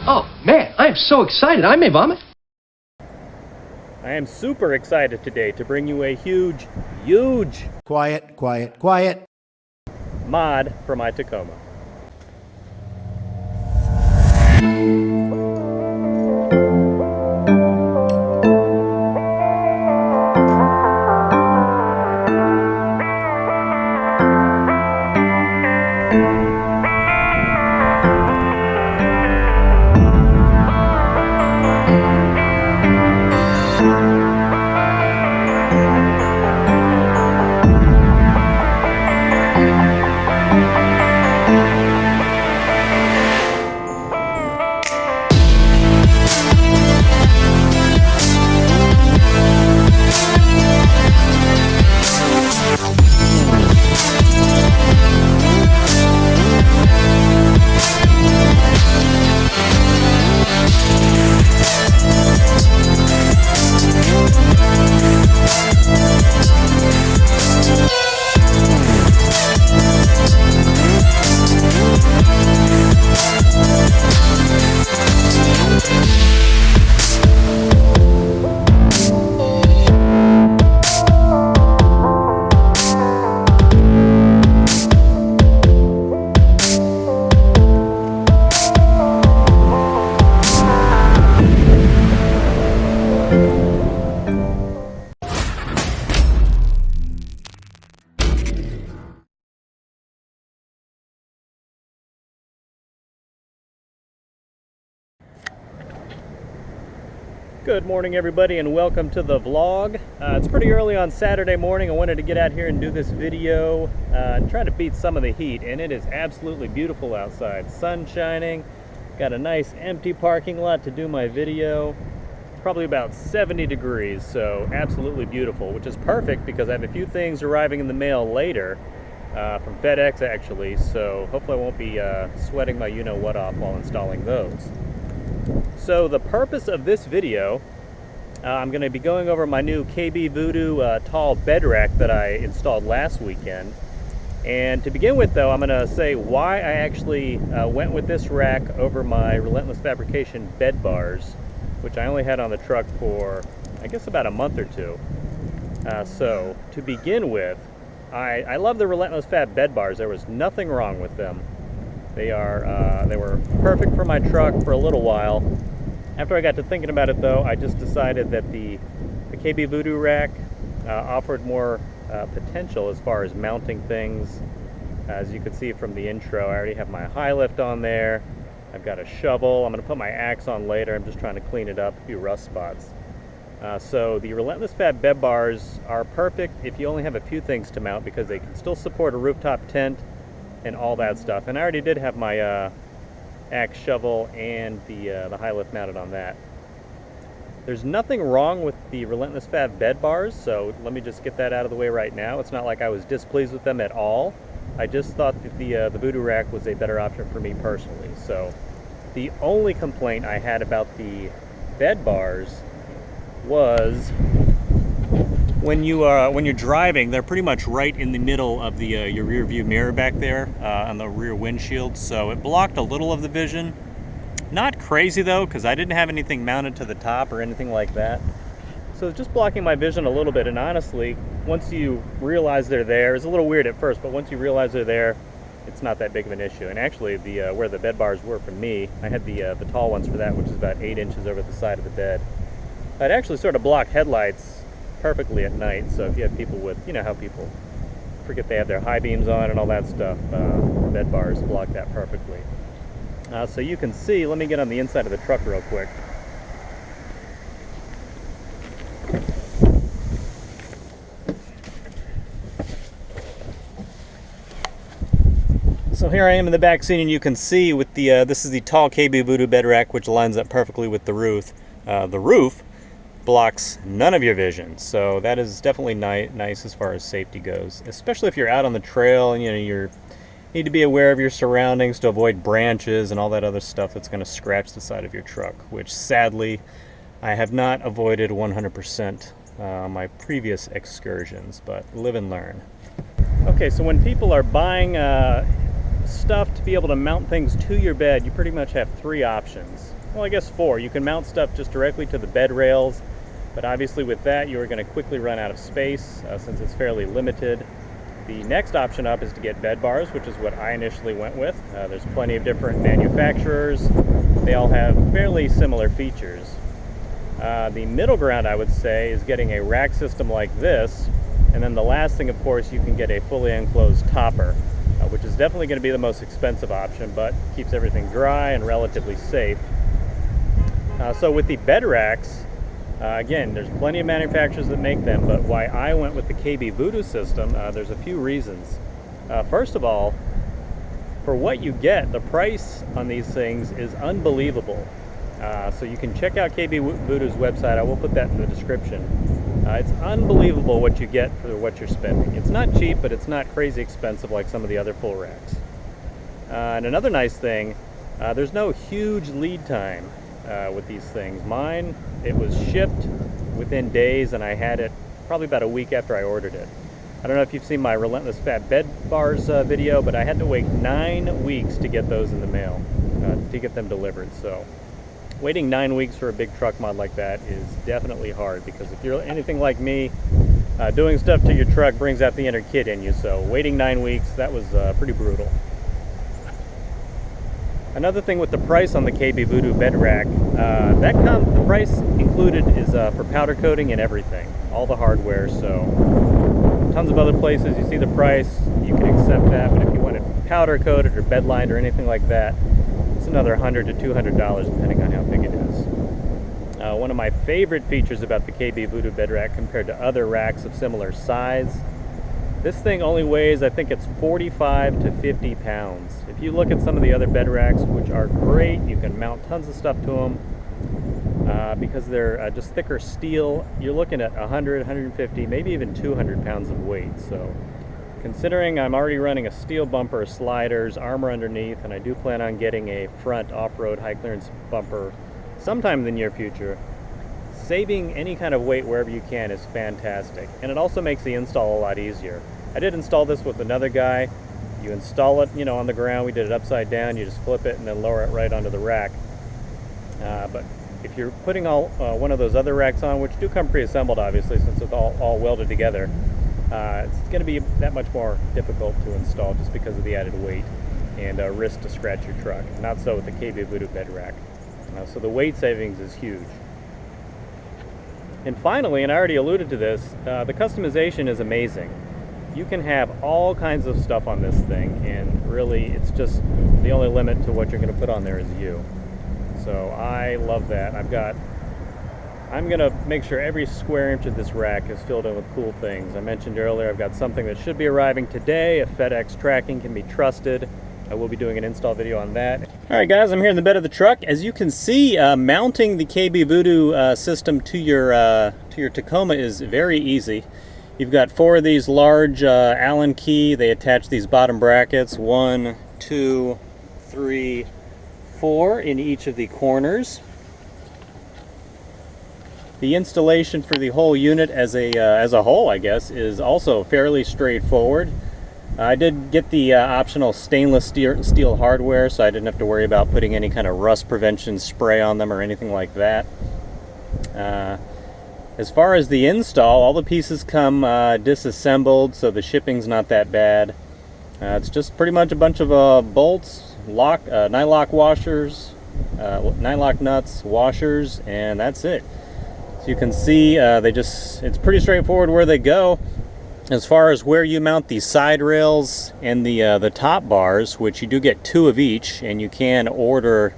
Oh, man, I am so excited. I may vomit. I am super excited today to bring you a huge Quiet, quiet, quiet. mod for my Tacoma. Good morning, everybody, and welcome to the vlog. It's pretty early on Saturday morning. I wanted to get out here and do this video and try to beat some of the heat, and it is absolutely beautiful outside. Sun shining, got a nice empty parking lot to do my video. Probably about 70 degrees, so absolutely beautiful, which is perfect because I have a few things arriving in the mail later from FedEx actually, so hopefully I won't be sweating my you-know-what off while installing those. So the purpose of this video, I'm going to be going over my new KB Voodoo tall bed rack that I installed last weekend. And to begin with though, I'm going to say why I actually went with this rack over my Relentless Fabrication bed bars, which I only had on the truck for, I guess, about a month or two. So to begin with, I love the Relentless Fab bed bars. There was nothing wrong with them. They were perfect for my truck for a little while. After I got to thinking about it though, I just decided that the KB Voodoo rack offered more potential as far as mounting things. As you can see from the intro, I already have my high lift on there. I've got a shovel. I'm going to put my axe on later. I'm just trying to clean it up, a few rust spots. So the Relentless Fab bed bars are perfect if you only have a few things to mount because they can still support a rooftop tent and all that stuff. And I already did have my axe, shovel, and the high lift mounted on that. There's nothing wrong with the Relentless Fab bed bars, so let me just get that out of the way right now. It's not like I was displeased with them at all. I just thought that the Voodoo rack was a better option for me personally. So the only complaint I had about the bed bars was when you're driving, they're pretty much right in the middle of the your rear view mirror back there on the rear windshield, so it blocked a little of the vision. Not crazy though, because I didn't have anything mounted to the top or anything like that. So it's just blocking my vision a little bit, and honestly, once you realize they're there, it's a little weird at first, but once you realize they're there, it's not that big of an issue. And actually, where the bed bars were for me, I had the tall ones for that, which is about 8 inches over the side of the bed. It actually sort of blocked headlights perfectly at night, so if you have people with, you know how people forget they have their high beams on and all that stuff, bed bars block that perfectly. So you can see, let me get on the inside of the truck real quick. So here I am in the back seat, and you can see with the this is the tall KB Voodoo bed rack, which lines up perfectly with the roof. The roof blocks none of your vision, so that is definitely nice as far as safety goes, especially if you're out on the trail and you need to be aware of your surroundings to avoid branches and all that other stuff that's going to scratch the side of your truck, which sadly I have not avoided 100% on my previous excursions, but live and learn. Okay, so when people are buying stuff to be able to mount things to your bed, you pretty much have 3 options. Well, I guess 4. You can mount stuff just directly to the bed rails, but obviously with that you are going to quickly run out of space since it's fairly limited. The next option up is to get bed bars, which is what I initially went with. There's plenty of different manufacturers. They all have fairly similar features. The middle ground, I would say, is getting a rack system like this. And then the last thing, of course, you can get a fully enclosed topper, which is definitely going to be the most expensive option, but keeps everything dry and relatively safe. So with the bed racks, again, there's plenty of manufacturers that make them, but why I went with the KB Voodoo system, there's a few reasons. First of all, for what you get, the price on these things is unbelievable. So you can check out KB Voodoo's website. I will put that in the description. It's unbelievable what you get for what you're spending. It's not cheap, but it's not crazy expensive like some of the other full racks. And another nice thing, there's no huge lead time with these things. Mine, it was shipped within days, and I had it probably about a week after I ordered it. I don't know if you've seen my Relentless Fat Bed Bars video, but I had to wait 9 weeks to get those in the mail, to get them delivered. So waiting 9 weeks for a big truck mod like that is definitely hard, because if you're anything like me, doing stuff to your truck brings out the inner kid in you. So waiting 9 weeks, that was pretty brutal. Another thing with the price on the KB Voodoo bed rack, the price included is for powder coating and everything, all the hardware. So tons of other places you see the price, you can accept that, but if you want it powder coated or bed lined or anything like that, it's another $100 to $200 depending on how big it is. One of my favorite features about the KB Voodoo bed rack compared to other racks of similar size, this thing only weighs, I think it's 45 to 50 pounds. If you look at some of the other bed racks, which are great, you can mount tons of stuff to them, because they're just thicker steel, you're looking at 100, 150, maybe even 200 pounds of weight. So considering I'm already running a steel bumper, sliders, armor underneath, and I do plan on getting a front off-road high clearance bumper sometime in the near future, saving any kind of weight wherever you can is fantastic. And it also makes the install a lot easier. I did install this with another guy. You install it, on the ground. We did it upside down. You just flip it and then lower it right onto the rack. But if you're putting one of those other racks on, which do come pre-assembled obviously since it's all welded together, it's going to be that much more difficult to install just because of the added weight and risk to scratch your truck. Not so with the KB Voodoo bed rack. So the weight savings is huge. And finally, and I already alluded to this, the customization is amazing. You can have all kinds of stuff on this thing, and really it's just the only limit to what you're going to put on there is you. So I love that. I'm going to make sure every square inch of this rack is filled in with cool things. I mentioned earlier I've got something that should be arriving today. If FedEx tracking can be trusted, I will be doing an install video on that. Alright guys, I'm here in the bed of the truck. As you can see, mounting the KB Voodoo system to your Tacoma is very easy. You've got 4 of these large Allen key. They attach these bottom brackets, 1, 2, 3, 4 in each of the corners. The installation for the whole unit as a whole, I guess, is also fairly straightforward. I did get the optional stainless steel hardware, so I didn't have to worry about putting any kind of rust prevention spray on them or anything like that. As far as the install, all the pieces come disassembled, so the shipping's not that bad. It's just pretty much a bunch of bolts, nylock washers, nylock nuts, washers, and that's it. So you can see it's pretty straightforward where they go. As far as where you mount the side rails and the top bars, which you do get 2 of each, and you can order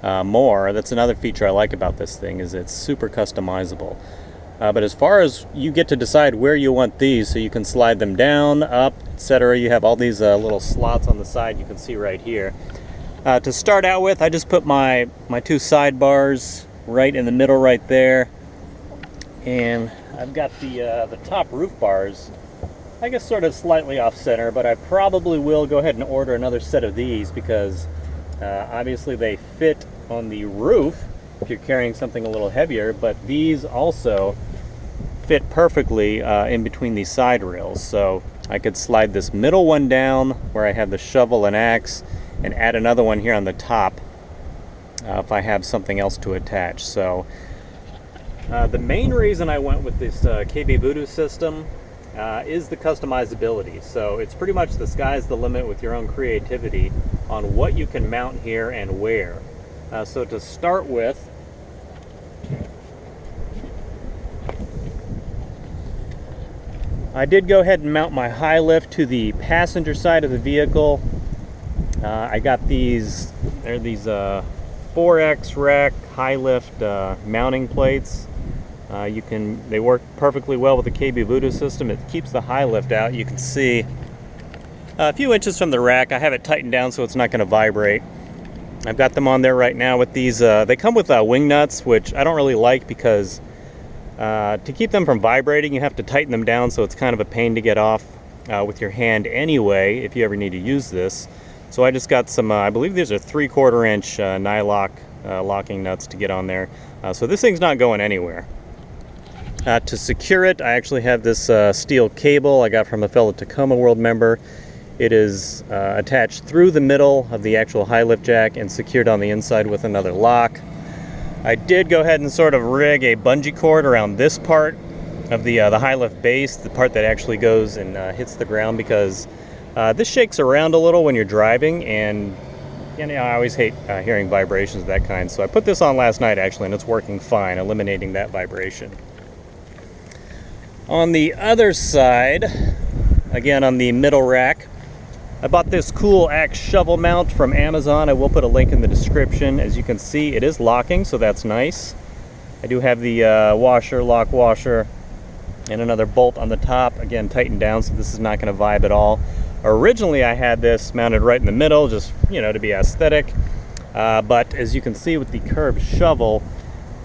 more. That's another feature I like about this thing, is it's super customizable. But as far as you get to decide where you want these, so you can slide them down, up, etc. You have all these little slots on the side you can see right here. To start out with, I just put my 2 side bars right in the middle right there. And I've got the top roof bars, I guess sort of slightly off center, but I probably will go ahead and order another set of these because obviously they fit on the roof if you're carrying something a little heavier, but these also fit perfectly in between these side rails. So I could slide this middle one down where I have the shovel and axe and add another one here on the top if I have something else to attach. So the main reason I went with this KB Voodoo system is the customizability. So it's pretty much the sky's the limit with your own creativity on what you can mount here and where. So to start with, I did go ahead and mount my high lift to the passenger side of the vehicle. I got these, they're these 4X rack high lift mounting plates. They work perfectly well with the KB Voodoo system. It keeps the high lift out. You can see a few inches from the rack. I have it tightened down so it's not going to vibrate. I've got them on there right now with these. They come with wing nuts, which I don't really like because to keep them from vibrating, you have to tighten them down, so it's kind of a pain to get off with your hand anyway if you ever need to use this. So I just got some, I believe these are 3/4 inch nylock locking nuts to get on there. So this thing's not going anywhere. To secure it, I actually have this steel cable I got from a fellow Tacoma World member. It is attached through the middle of the actual high lift jack and secured on the inside with another lock. I did go ahead and sort of rig a bungee cord around this part of the high lift base, the part that actually goes and hits the ground, because this shakes around a little when you're driving, and you know, I always hate hearing vibrations of that kind. So I put this on last night actually, and it's working fine, eliminating that vibration. On the other side, again on the middle rack, I bought this cool axe shovel mount from Amazon. I will put a link in the description. As you can see, it is locking, so that's nice. I do have the lock washer, and another bolt on the top, again tightened down, so this is not going to vibe at all. Originally I had this mounted right in the middle, just, you know, to be aesthetic, but as you can see with the curved shovel,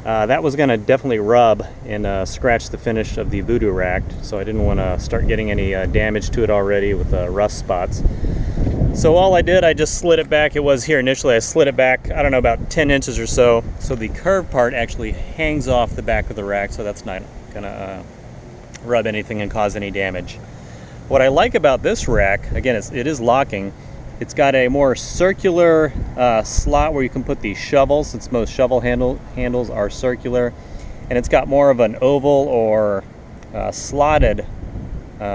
that was going to definitely rub and scratch the finish of the Voodoo rack, so I didn't want to start getting any damage to it already with rust spots. So all I did, I just slid it back. It was here initially, I slid it back, I don't know, about 10 inches or so, so the curved part actually hangs off the back of the rack, so that's not going to rub anything and cause any damage. What I like about this rack, again, it is locking. It's got a more circular slot where you can put the shovels, since most shovel handles are circular, and it's got more of an oval or slotted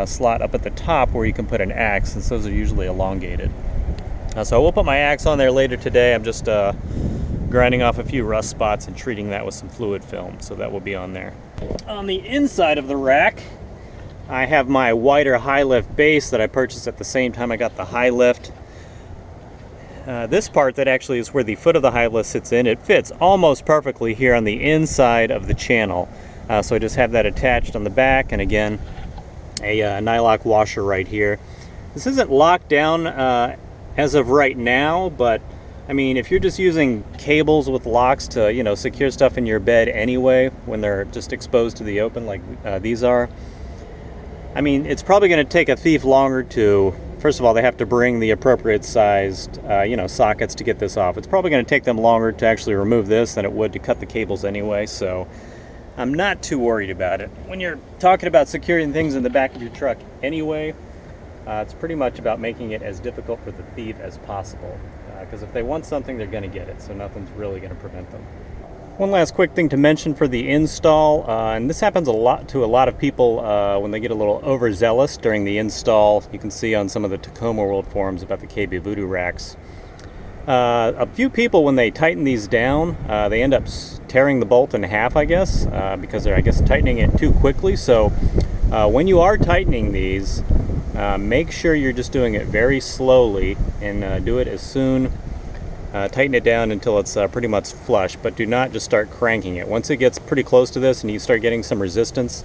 slot up at the top where you can put an axe, since those are usually elongated. So I will put my axe on there later today. I'm just grinding off a few rust spots and treating that with some fluid film, so that will be on there. On the inside of the rack, I have my wider high lift base that I purchased at the same time I got the high lift. This part that actually is where the foot of the high lift sits in, it fits almost perfectly here on the inside of the channel. So I just have that attached on the back, and again, a nylock washer right here. This isn't locked down as of right now, but I mean, if you're just using cables with locks to, you know, secure stuff in your bed anyway, when they're just exposed to the open like these are, I mean, it's probably going to take a thief longer to, first of all, they have to bring the appropriate sized, you know, sockets to get this off. It's probably going to take them longer to actually remove this than it would to cut the cables anyway, so I'm not too worried about it. When you're talking about securing things in the back of your truck anyway, it's pretty much about making it as difficult for the thief as possible. Because if they want something, they're going to get it, so nothing's really going to prevent them. One last quick thing to mention for the install, and this happens to a lot of people when they get a little overzealous during the install. You can see on some of the Tacoma World forums about the KB Voodoo racks. A few people, when they tighten these down, they end up tearing the bolt in half, I guess, because they're, I guess, tightening it too quickly. So when you are tightening these, make sure you're just doing it very slowly, and do it as soon. Tighten it down until it's pretty much flush, but do not just start cranking it. Once it gets pretty close to this and you start getting some resistance,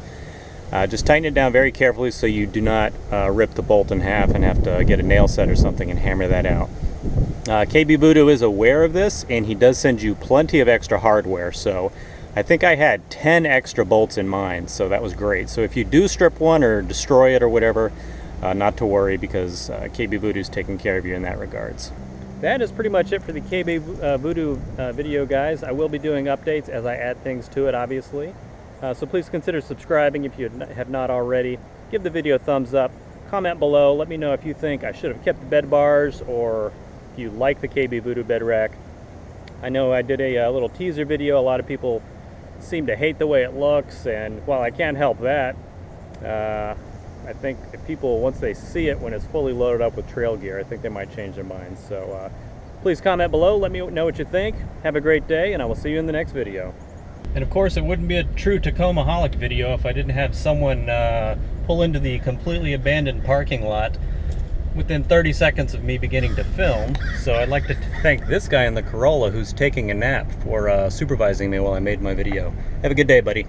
just tighten it down very carefully so you do not rip the bolt in half and have to get a nail set or something and hammer that out. KB Voodoo is aware of this, and he does send you plenty of extra hardware, so I think I had 10 extra bolts in mine, so that was great. So if you do strip one or destroy it or whatever, not to worry, because KB Voodoo is taking care of you in that regards. That is pretty much it for the KB Voodoo video, guys. I will be doing updates as I add things to it, obviously. So please consider subscribing if you have not already. Give the video a thumbs up. comment below. Let me know if you think I should have kept the bed bars, or if you like the KB Voodoo bed rack. I know I did a little teaser video. A lot of people seem to hate the way it looks, and while I can't help that, I think if people, once they see it when it's fully loaded up with trail gear, I think they might change their minds. So please comment below, let me know what you think. Have a great day, and I will see you in the next video. And of course, it wouldn't be a true Tacomaholic video if I didn't have someone pull into the completely abandoned parking lot within 30 seconds of me beginning to film. So I'd like to thank this guy in the Corolla who's taking a nap for supervising me while I made my video. Have a good day, buddy.